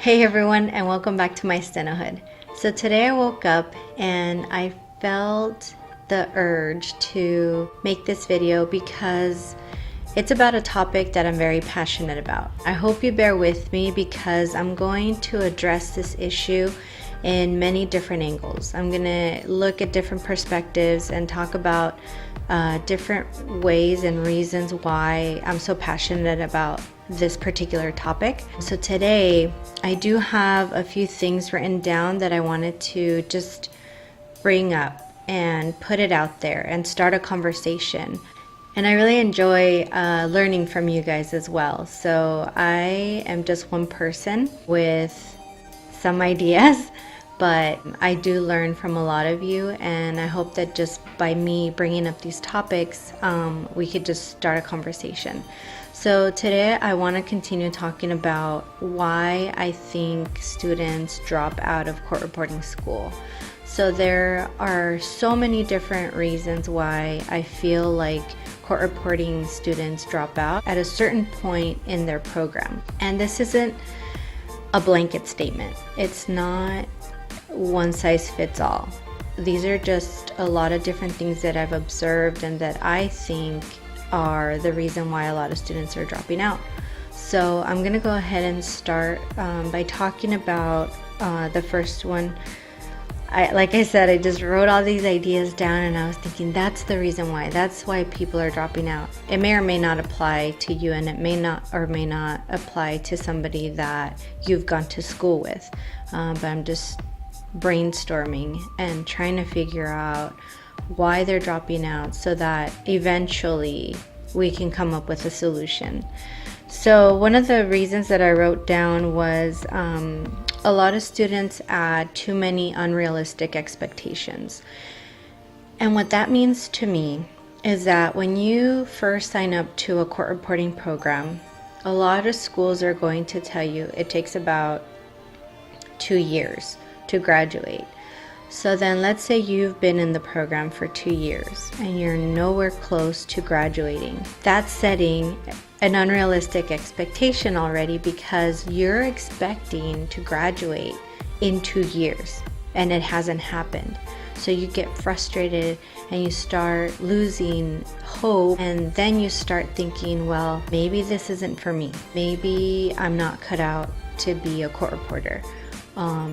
Hey everyone, and welcome back to my Stenohood. So today I woke up and I felt the urge to make this video because it's about a topic that I'm very passionate about. I hope you bear with me because I'm going to address this issue in many different angles. I'm going to look at different perspectives and talk about different ways and reasons why I'm so passionate about this particular topic. So today I do have a few things written down that I wanted to just bring up and put it out there and start a conversation. And I really enjoy learning from you guys as well. So I am just one person with some ideas, but I do learn from a lot of you, and I hope that just by me bringing up these topics, we could just start a conversation. So today I want to continue talking about why I think students drop out of court reporting school. So there are so many different reasons why I feel like court reporting students drop out at a certain point in their program. And this isn't a blanket statement. It's not one size fits all. These are just a lot of different things that I've observed and that I think are the reason why a lot of students are dropping out. So I'm going to go ahead and start by talking about the first one. Like I said, I just wrote all these ideas down and I was thinking that's the reason why. That's why people are dropping out. It may or may not apply to you, and it may not apply to somebody that you've gone to school with. But I'm just brainstorming and trying to figure out why they're dropping out so that eventually we can come up with a solution. So one of the reasons that I wrote down was a lot of students add too many unrealistic expectations. And what that means to me is that when you first sign up to a court reporting program, a lot of schools are going to tell you it takes about 2 years to graduate. So then let's say you've been in the program for 2 years and you're nowhere close to graduating. That's setting an unrealistic expectation already, because you're expecting to graduate in 2 years and it hasn't happened. So you get frustrated and you start losing hope, and then you start thinking, well, maybe this isn't for me. Maybe I'm not cut out to be a court reporter.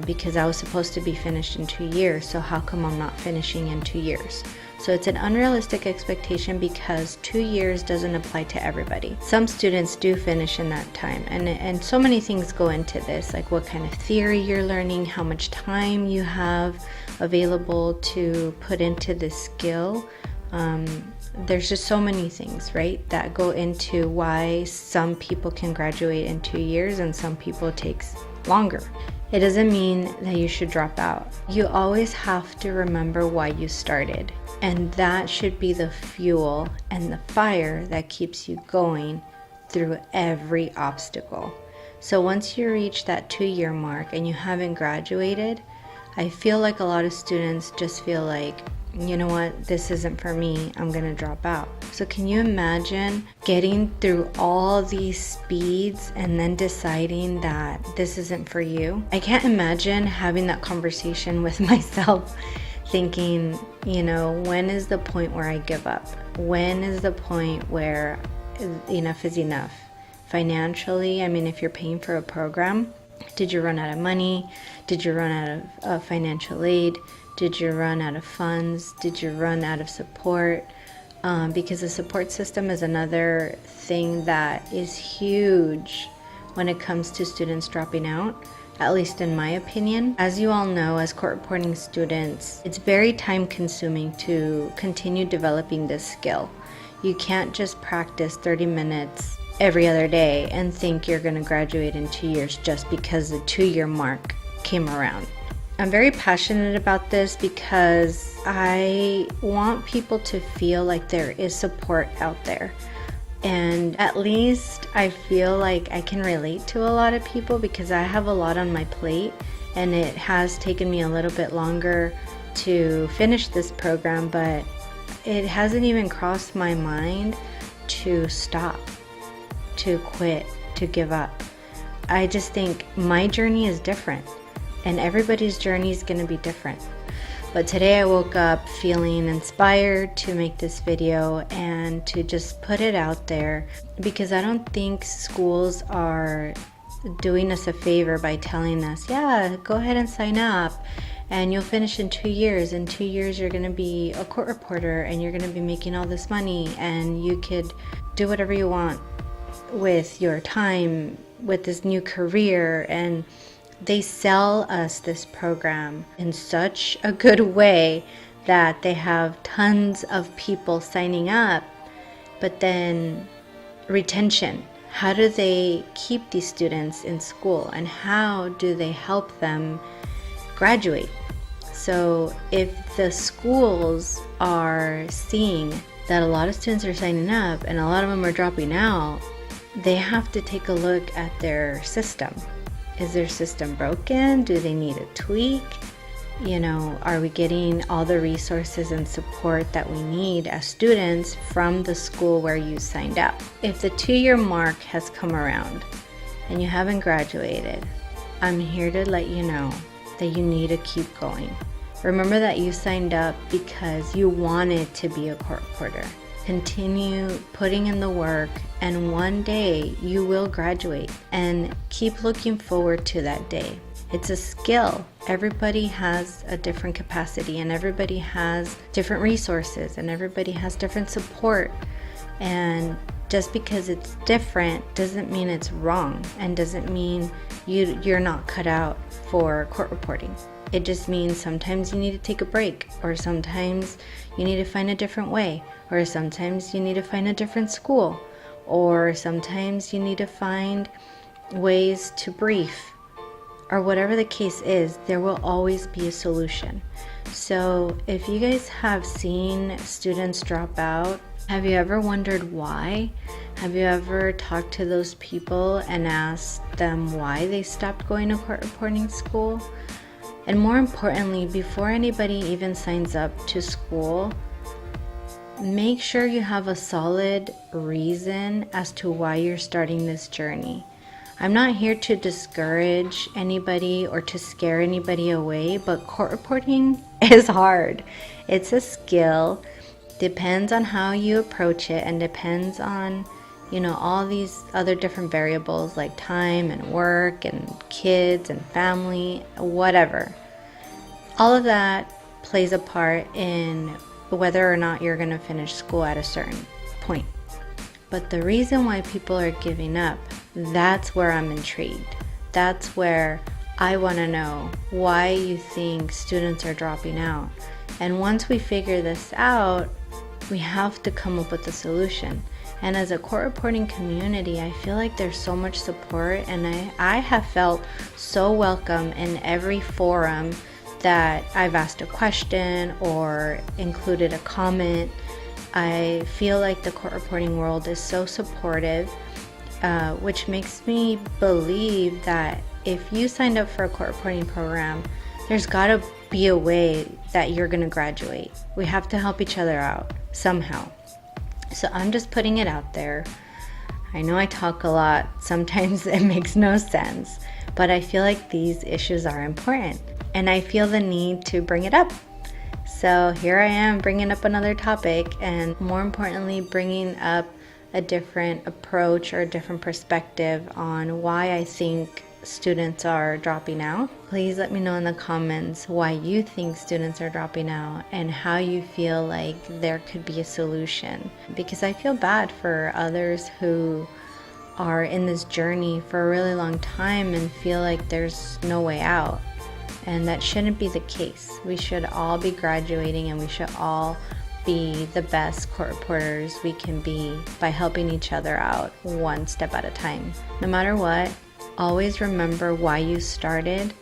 Because I was supposed to be finished in 2 years, so how come I'm not finishing in 2 years? So it's an unrealistic expectation because 2 years doesn't apply to everybody. Some students do finish in that time, and so many things go into this, like what kind of theory you're learning, how much time you have available to put into this skill. There's just so many things, right, that go into why some people can graduate in 2 years and some people it takes longer. It doesn't mean that you should drop out. You always have to remember why you started, and that should be the fuel and the fire that keeps you going through every obstacle. So once you reach that 2-year mark and you haven't graduated, I feel like a lot of students just feel like, you know what, this isn't for me, I'm gonna drop out. So can you imagine getting through all these speeds and then deciding that this isn't for you? I can't imagine having that conversation with myself, thinking, you know, when is the point where I give up? When is the point where enough is enough? Financially, I mean, if you're paying for a program, did you run out of money? Did you run out of financial aid? Did you run out of funds? Did you run out of support? Because the support system is another thing that is huge when it comes to students dropping out, at least in my opinion. As you all know, as court reporting students, it's very time consuming to continue developing this skill. You can't just practice 30 minutes every other day and think you're going to graduate in 2 years just because the 2-year mark came around. I'm very passionate about this because I want people to feel like there is support out there. And at least I feel like I can relate to a lot of people because I have a lot on my plate, and it has taken me a little bit longer to finish this program, but it hasn't even crossed my mind to stop, to quit, to give up. I just think my journey is different, and everybody's journey is going to be different. But today I woke up feeling inspired to make this video and to just put it out there, because I don't think schools are doing us a favor by telling us, yeah, go ahead and sign up and you'll finish in 2 years. In 2 years you're going to be a court reporter and you're going to be making all this money and you could do whatever you want with your time, with this new career. And they sell us this program in such a good way that they have tons of people signing up. But then retention, how do they keep these students in school, and how do they help them graduate? So if the schools are seeing that a lot of students are signing up and a lot of them are dropping out, they have to take a look at their system. Is their system broken? Do they need a tweak? Are we getting all the resources and support that we need as students from the school where you signed up? If the 2-year mark has come around and you haven't graduated, I'm here to let you know that you need to keep going. Remember that you signed up because you wanted to be a court reporter. Continue putting in the work, and one day you will graduate, and keep looking forward to that day. It's a skill. Everybody has a different capacity, and everybody has different resources, and everybody has different support. And just because it's different doesn't mean it's wrong, and doesn't mean you're not cut out for court reporting. It just means sometimes you need to take a break, or sometimes you need to find a different way, or sometimes you need to find a different school, or sometimes you need to find ways to brief, or whatever the case is. There will always be a solution. So if you guys have seen students drop out, have you ever wondered why? Have you ever talked to those people and asked them why they stopped going to court reporting school? And more importantly, before anybody even signs up to school, make sure you have a solid reason as to why you're starting this journey. I'm not here to discourage anybody or to scare anybody away, but court reporting is hard. It's a skill. Depends on how you approach it, and depends on, all these other different variables like time and work and kids and family, whatever. All of that plays a part in whether or not you're going to finish school at a certain point. But the reason why people are giving up, that's where I'm intrigued. That's where I want to know why you think students are dropping out. And once we figure this out, we have to come up with a solution. And as a court reporting community, I feel like there's so much support, and I have felt so welcome in every forum that I've asked a question or included a comment. I feel like the court reporting world is so supportive, which makes me believe that if you signed up for a court reporting program, there's got to be a way that you're going to graduate. We have to help each other out somehow. So I'm just putting it out there. I know I talk a lot. Sometimes it makes no sense, but I feel like these issues are important, and I feel the need to bring it up. So here I am bringing up another topic, and more importantly, bringing up a different approach or a different perspective on why I think students are dropping out. Please let me know in the comments why you think students are dropping out and how you feel like there could be a solution, because I feel bad for others who are in this journey for a really long time and feel like there's no way out. And that shouldn't be the case. We should all be graduating, and we should all be the best court reporters we can be by helping each other out one step at a time. No matter what, always remember why you started.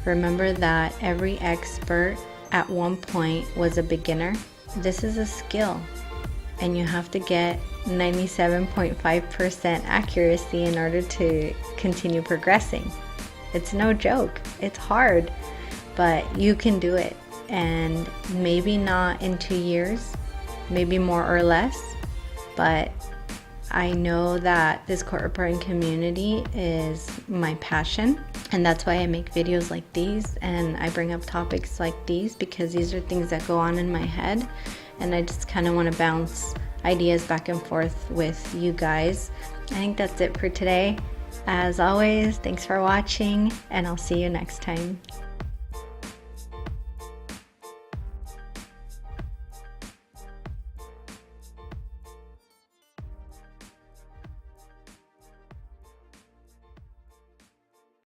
Remember that every expert at one point was a beginner. This is a skill, and you have to get 97.5% accuracy in order to continue progressing. It's no joke. It's hard, but you can do it. And maybe not in 2 years, maybe more or less, but I know that this court reporting community is my passion, and that's why I make videos like these and I bring up topics like these, because these are things that go on in my head and I just kind of want to bounce ideas back and forth with you guys. I think that's it for today. As always, thanks for watching, and I'll see you next time.